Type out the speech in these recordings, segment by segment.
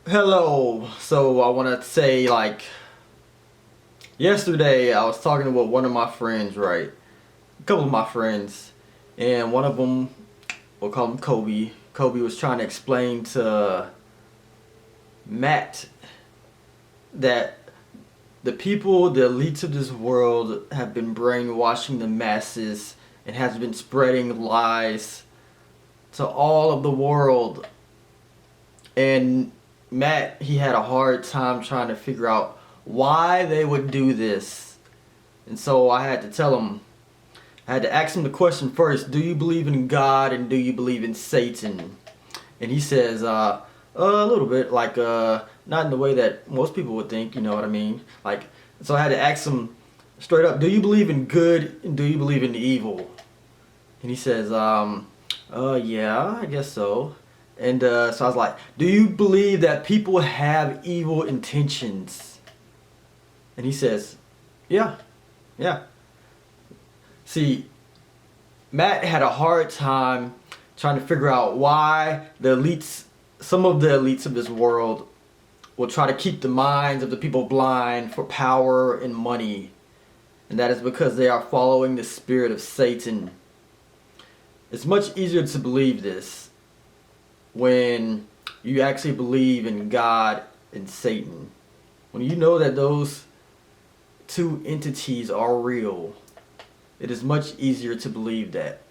Hello. So I want to say, yesterday I was talking with one of my friends, right? A couple of my friends, and one of them, we'll call him Kobe. Kobe was trying to explain to Matt that the people, the elites of this world, have been brainwashing the masses and has been spreading lies to all of the world. And Matt, he had a hard time trying to figure out why they would do this. And so I had to tell him, I had to ask him the question first: do you believe in God and do you believe in Satan? And he says, a little bit, not in the way that most people would think, you know what I mean? So I had to ask him straight up: do you believe in good and do you believe in evil? And he says, yeah, I guess so. And so I was like, do you believe that people have evil intentions? And he says, yeah, yeah. See, Matt had a hard time trying to figure out why some of the elites of this world will try to keep the minds of the people blind for power and money. And that is because they are following the spirit of Satan. It's much easier to believe this when you actually believe in God and Satan. When you know that those two entities are real, it is much easier to believe that.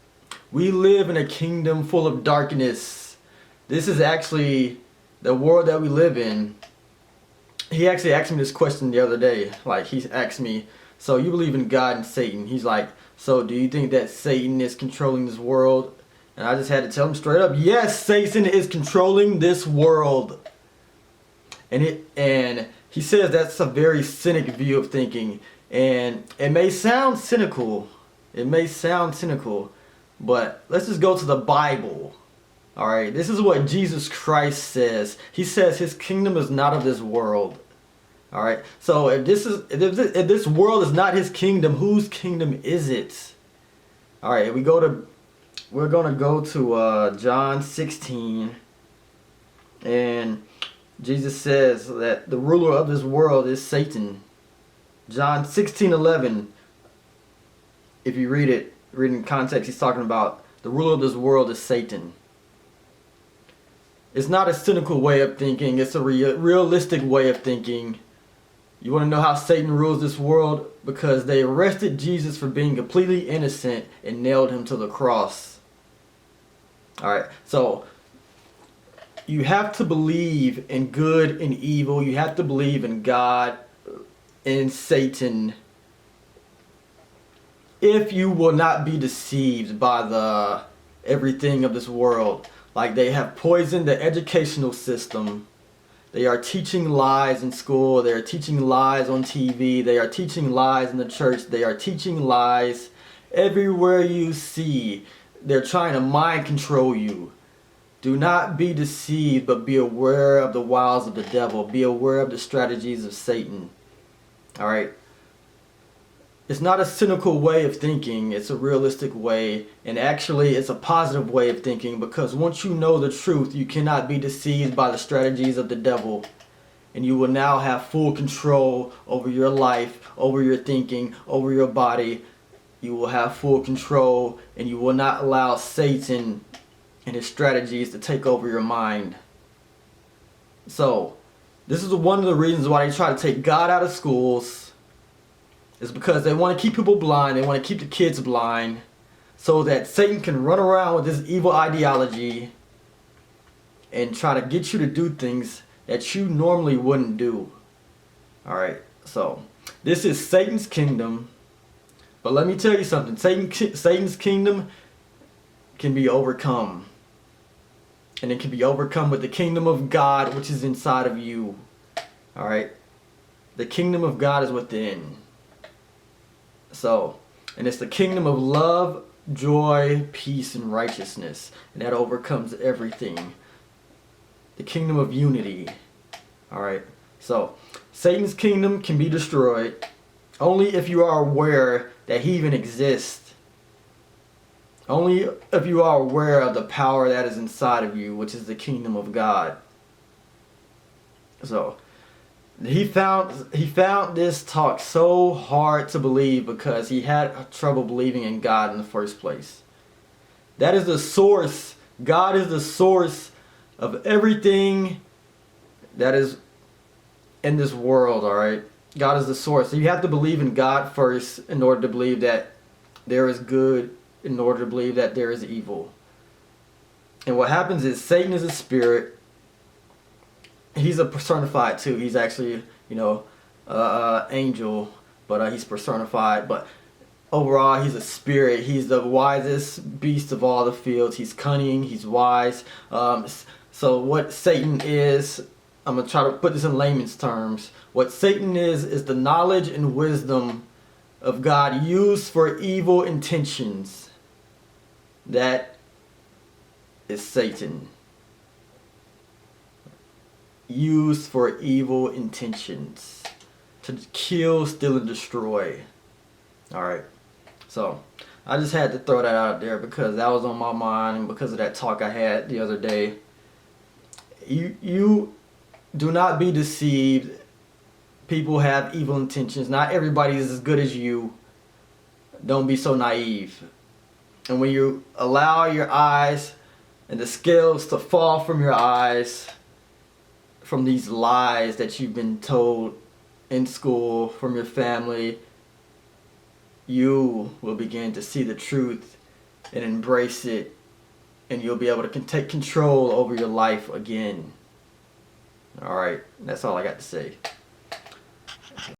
We live in a kingdom full of darkness. This is actually the world that we live in. He actually asked me this question the other day. He asked me, so you believe in God and Satan? He's like, so do you think that Satan is controlling this world? And I just had to tell him straight up, yes, Satan is controlling this world. And he says that's a very cynic view of thinking. And it may sound cynical. But let's just go to the Bible. All right, this is what Jesus Christ says. He says his kingdom is not of this world. All right, so if this world is not his kingdom, whose kingdom is it? All right, we're gonna go to John 16, and Jesus says that the ruler of this world is Satan. John 16:11. If you read in context, he's talking about the ruler of this world is Satan. It's not a cynical way of thinking. It's a realistic way of thinking. You want to know how Satan rules this world? Because they arrested Jesus for being completely innocent and nailed him to the cross. Alright, so you have to believe in good and evil. You have to believe in God and Satan if you will not be deceived by the everything of this world. Like, they have poisoned the educational system. They are teaching lies in school. They are teaching lies on TV. They are teaching lies in the church. They are teaching lies everywhere you see. They're trying to mind control you. Do not be deceived, but be aware of the wiles of the devil. Be aware of the strategies of Satan. Alright? It's not a cynical way of thinking. It's a realistic way. And actually, it's a positive way of thinking, because once you know the truth, you cannot be deceived by the strategies of the devil. And you will now have full control over your life, over your thinking, over your body. You will have full control, and you will not allow Satan and his strategies to take over your mind. So, this is one of the reasons why they try to take God out of schools. Is because they want to keep people blind. They want to keep the kids blind so that Satan can run around with this evil ideology and try to get you to do things that you normally wouldn't do. Alright, so this is Satan's kingdom. But let me tell you something. Satan's kingdom can be overcome. And it can be overcome with the kingdom of God, which is inside of you. Alright? The kingdom of God is within. So, and it's the kingdom of love, joy, peace, and righteousness. And that overcomes everything. The kingdom of unity. Alright? So, Satan's kingdom can be destroyed only if you are aware that he even exists. Only if you are aware of the power that is inside of you, which is the kingdom of God. So he found this talk so hard to believe because he had trouble believing in God in the first place. That is the source. God is the source of everything that is in this world, all right? God is the source. So you have to believe in God first in order to believe that there is good, in order to believe that there is evil. And what happens is Satan is a spirit. He's a personified too. He's actually, angel, but he's personified. But overall, he's a spirit. He's the wisest beast of all the fields. He's cunning. He's wise. So what Satan is, I'm going to try to put this in layman's terms. What Satan is the knowledge and wisdom of God used for evil intentions. That is Satan. Used for evil intentions. To kill, steal, and destroy. Alright. So, I just had to throw that out there because that was on my mind and because of that talk I had the other day. You do not be deceived. People have evil intentions. Not everybody is as good as you. Don't be so naive. And when you allow your eyes and the scales to fall from your eyes from these lies that you've been told in school, from your family, you will begin to see the truth and embrace it, and you'll be able to take control over your life again. Alright, that's all I got to say.